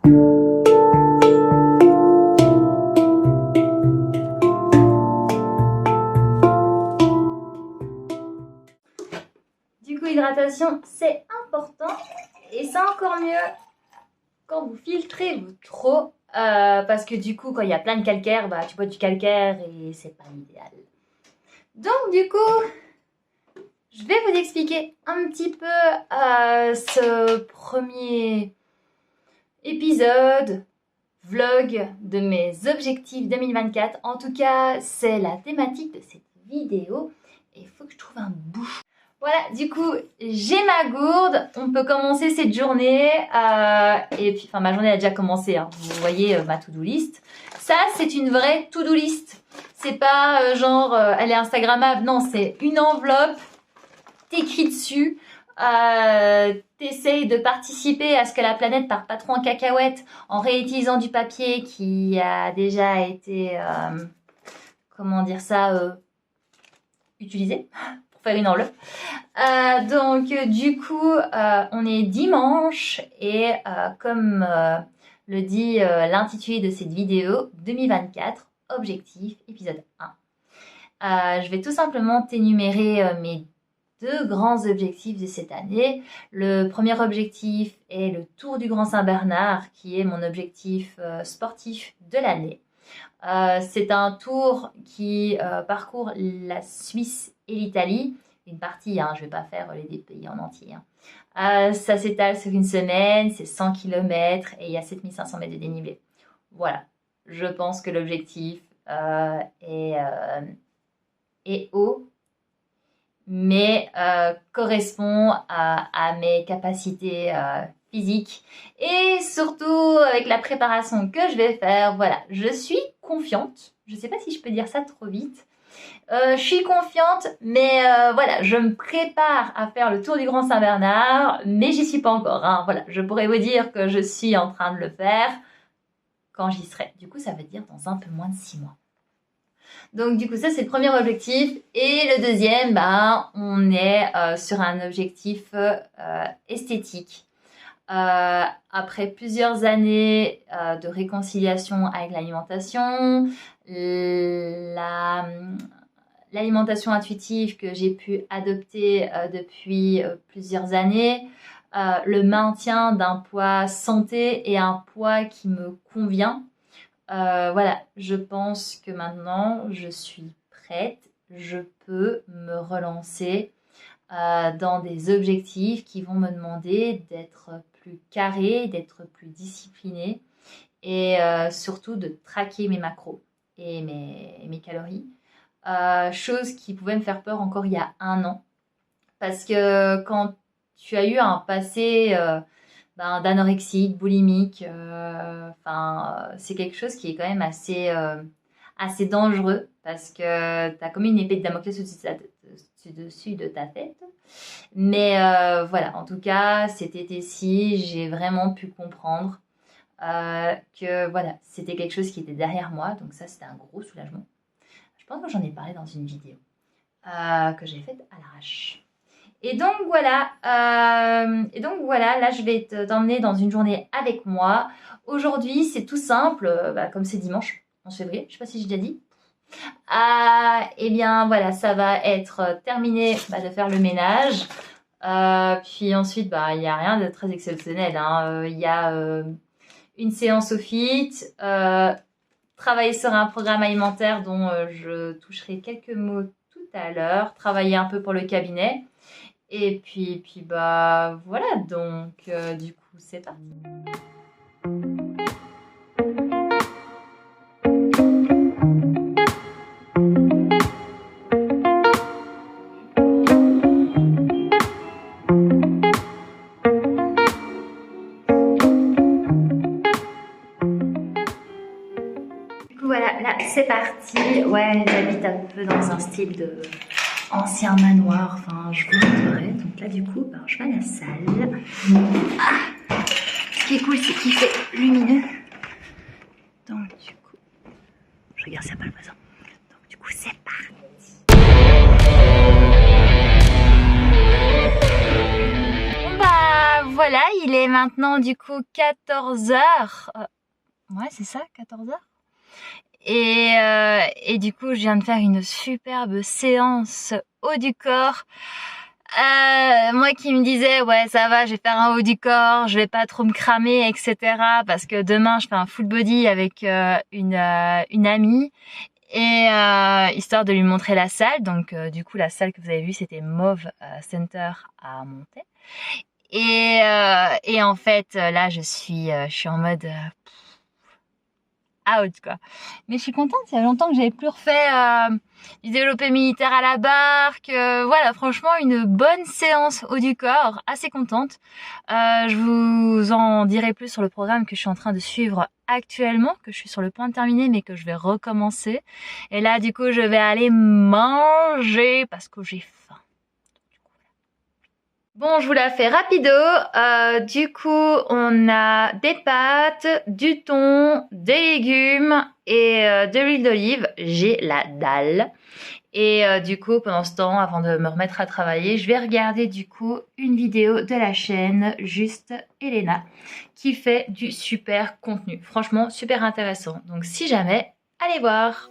Du coup, hydratation, c'est important et c'est encore mieux quand vous filtrez trop parce que du coup, quand il y a plein de calcaire, bah, tu bois du calcaire et c'est pas l'idéal. Donc du coup, je vais vous expliquer un petit peu ce premier épisode, vlog de mes objectifs 2024. En tout cas, c'est la thématique de cette vidéo et il faut que je trouve un bouchon. Voilà, du coup, j'ai ma gourde. On peut commencer cette journée. Et puis, enfin, ma journée a déjà commencé. Hein. Vous voyez ma to-do list. Ça, c'est une vraie to-do list. C'est pas genre, elle est Instagrammable. Non, c'est une enveloppe. T'écris dessus. T'essayes de participer à ce que la planète parte pas trop en cacahuète en réutilisant du papier qui a déjà été, comment dire ça, utilisé. Faire une enveloppe. Donc du coup on est dimanche et comme le dit l'intitulé de cette vidéo, 2024 objectif épisode 1. Je vais tout simplement t'énumérer mes deux grands objectifs de cette année. Le premier objectif est le Tour du Grand Saint-Bernard qui est mon objectif sportif de l'année. C'est un tour qui parcourt la Suisse et l'Italie. Une partie, hein, je ne vais pas faire les pays en entier. Hein. Ça s'étale sur une semaine, c'est 100 km et il y a 7500 mètres de dénivelé. Voilà, je pense que l'objectif est haut, mais correspond à mes capacités physique et surtout avec la préparation que je vais faire. Voilà, je suis confiante. Je ne sais pas si je peux dire ça trop vite. Je suis confiante, mais voilà, je me prépare à faire le Tour du Grand Saint-Bernard, mais j'y suis pas encore. Hein. Voilà, je pourrais vous dire que je suis en train de le faire quand j'y serai. Du coup, ça veut dire dans un peu moins de 6 mois. Donc du coup, ça c'est le premier objectif. Et le deuxième, bah, on est sur un objectif esthétique. Après plusieurs années de réconciliation avec l'alimentation, l'alimentation intuitive que j'ai pu adopter depuis plusieurs années, le maintien d'un poids santé et un poids qui me convient. Voilà, je pense que maintenant je suis prête, je peux me relancer dans des objectifs qui vont me demander d'être plus carré, d'être plus discipliné et surtout de traquer mes macros et mes calories. Chose qui pouvait me faire peur encore il y a 1 an. Parce que quand tu as eu un passé d'anorexie, boulimique, c'est quelque chose qui est quand même assez dangereux parce que tu as comme une épée de Damoclès au-dessus de ta tête. Mais voilà, en tout cas, cet été-ci, j'ai vraiment pu comprendre que voilà, c'était quelque chose qui était derrière moi. Donc ça, c'était un gros soulagement. Je pense que j'en ai parlé dans une vidéo que j'ai faite à l'arrache. Et donc voilà, là je vais t'emmener dans une journée avec moi. Aujourd'hui, c'est tout simple, comme c'est dimanche 11 février, je ne sais pas si j'ai déjà dit. Eh bien voilà, ça va être terminé de faire le ménage. Puis ensuite, il n'y a rien de très exceptionnel. Hein. Il y a une séance au fit, travailler sur un programme alimentaire dont je toucherai quelques mots tout à l'heure, travailler un peu pour le cabinet. Et puis voilà, donc du coup, c'est parti. Voilà, là c'est parti. Ouais, j'habite un peu dans un style de ancien manoir. Enfin, je vous montrerai. Donc là, du coup, je vais à la salle. Ce qui est cool, c'est qu'il fait lumineux. Donc du coup, je regarde s'il n'y a pas le voisin. Donc du coup, c'est parti. Voilà, il est maintenant du coup 14h. Ouais, c'est ça, 14h. Et du coup, je viens de faire une superbe séance haut du corps. Moi qui me disais, ouais, ça va, je vais faire un haut du corps, je vais pas trop me cramer, etc. Parce que demain, je fais un full body avec une amie. Et histoire de lui montrer la salle. Donc, du coup, la salle que vous avez vue, c'était Mauve Center à Monter. Et en fait, là, je suis en mode out, quoi. Mais je suis contente, il y a longtemps que j'avais plus refait du développé militaire à la barque. Voilà, franchement, une bonne séance haut du corps, assez contente. Je vous en dirai plus sur le programme que je suis en train de suivre actuellement, que je suis sur le point de terminer, mais que je vais recommencer. Et là, du coup, je vais aller manger parce que j'ai faim. Bon, je vous la fais rapido. Du coup, on a des pâtes, du thon, des légumes et de l'huile d'olive. J'ai la dalle. Et du coup, pendant ce temps, avant de me remettre à travailler, je vais regarder du coup une vidéo de la chaîne Juste Elena qui fait du super contenu. Franchement, super intéressant. Donc si jamais, allez voir.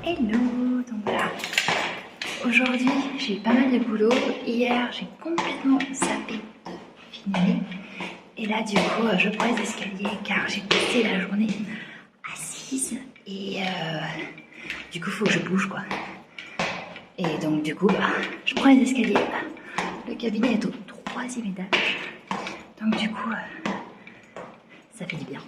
Hello, donc voilà. Aujourd'hui, j'ai eu pas mal de boulot. Hier, j'ai complètement zappé de filmer. Et là, du coup, je prends les escaliers car j'ai passé la journée assise. Et du coup, il faut que je bouge, quoi. Et donc, du coup, je prends les escaliers. Le cabinet est au 3e étage. Donc, du coup, ça fait du bien.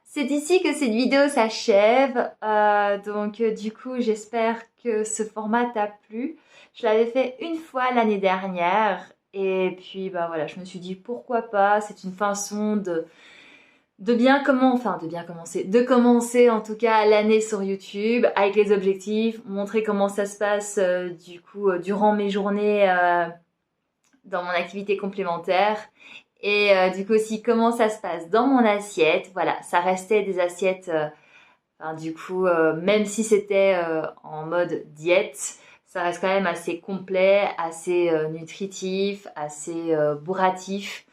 C'est ici que cette vidéo s'achève, donc du coup j'espère que ce format t'a plu. Je l'avais fait une fois l'année dernière et puis bah voilà, je me suis dit pourquoi pas, c'est une façon de commencer en tout cas l'année sur YouTube avec les objectifs, montrer comment ça se passe du coup durant mes journées dans mon activité complémentaire. Et du coup aussi comment ça se passe dans mon assiette. Voilà, ça restait des assiettes, du coup, même si c'était en mode diète, ça reste quand même assez complet, assez nutritif, assez bourratif.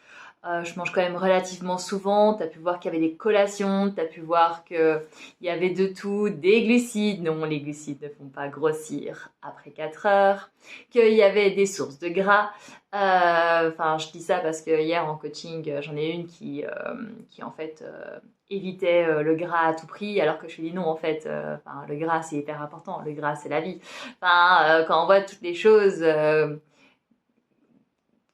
Je mange quand même relativement souvent. Tu as pu voir qu'il y avait des collations, tu as pu voir qu'il y avait de tout, des glucides. Non, les glucides ne font pas grossir après 4 heures. Qu'il y avait des sources de gras. Je dis ça parce que hier en coaching, j'en ai une qui en fait évitait le gras à tout prix, alors que je lui dis non, en fait, le gras c'est hyper important, le gras c'est la vie. Quand on voit toutes les choses...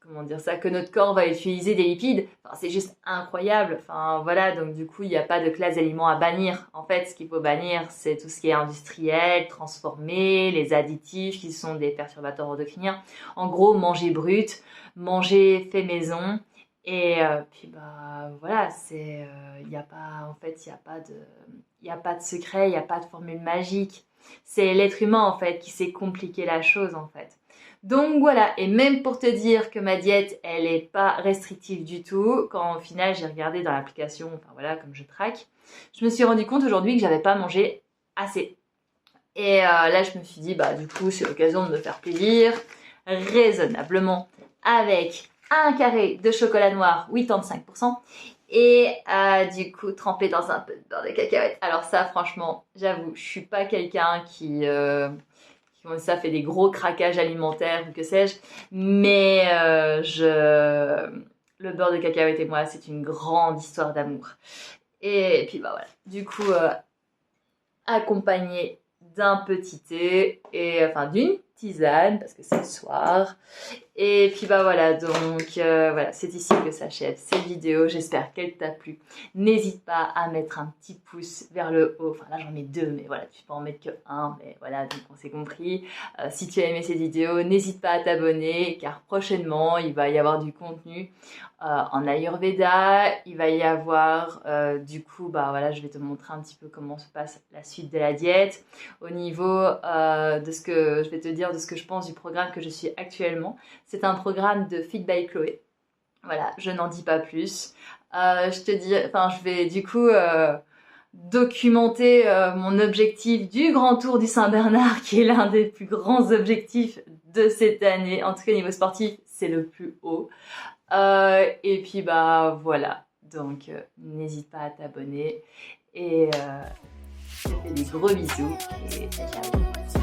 comment dire ça, que notre corps va utiliser des lipides, c'est juste incroyable. Voilà, donc du coup, il n'y a pas de classe d'aliments à bannir. En fait, ce qu'il faut bannir, c'est tout ce qui est industriel, transformé, les additifs qui sont des perturbateurs endocriniens. En gros, manger brut, manger fait maison. Et puis voilà, il n'y a pas de secret, il n'y a pas de formule magique. C'est l'être humain en fait qui s'est compliqué la chose en fait. Donc voilà, et même pour te dire que ma diète, elle est pas restrictive du tout, quand au final j'ai regardé dans l'application, comme je traque, je me suis rendu compte aujourd'hui que j'avais pas mangé assez. Et là je me suis dit, du coup c'est l'occasion de me faire plaisir, raisonnablement, avec un carré de chocolat noir, 85%, et du coup trempé dans un peu de beurre de cacahuète. Alors ça franchement, j'avoue, je suis pas quelqu'un qui ça fait des gros craquages alimentaires ou que sais-je, mais le beurre de cacahuète et moi, c'est une grande histoire d'amour. Et puis voilà, du coup, accompagné d'un petit thé, et d'une tisane, parce que c'est le soir. Et puis voilà, donc voilà, c'est ici que s'achève cette vidéo. J'espère qu'elle t'a plu. N'hésite pas à mettre un petit pouce vers le haut. Là j'en mets 2, mais voilà, tu peux en mettre que 1. Mais voilà, donc on s'est compris. Si tu as aimé cette vidéo, n'hésite pas à t'abonner, car prochainement, il va y avoir du contenu en Ayurveda. Il va y avoir, du coup, je vais te montrer un petit peu comment se passe la suite de la diète. Au niveau de ce que je vais te dire, de ce que je pense du programme que je suis actuellement. C'est un programme de Fit by Chloé. Voilà, je n'en dis pas plus. Je vais du coup documenter mon objectif du Grand Tour du Saint-Bernard, qui est l'un des plus grands objectifs de cette année. En tout cas, niveau sportif, c'est le plus haut. Et puis, bah voilà. Donc, n'hésite pas à t'abonner. Et je te fais des gros bisous. Et ciao.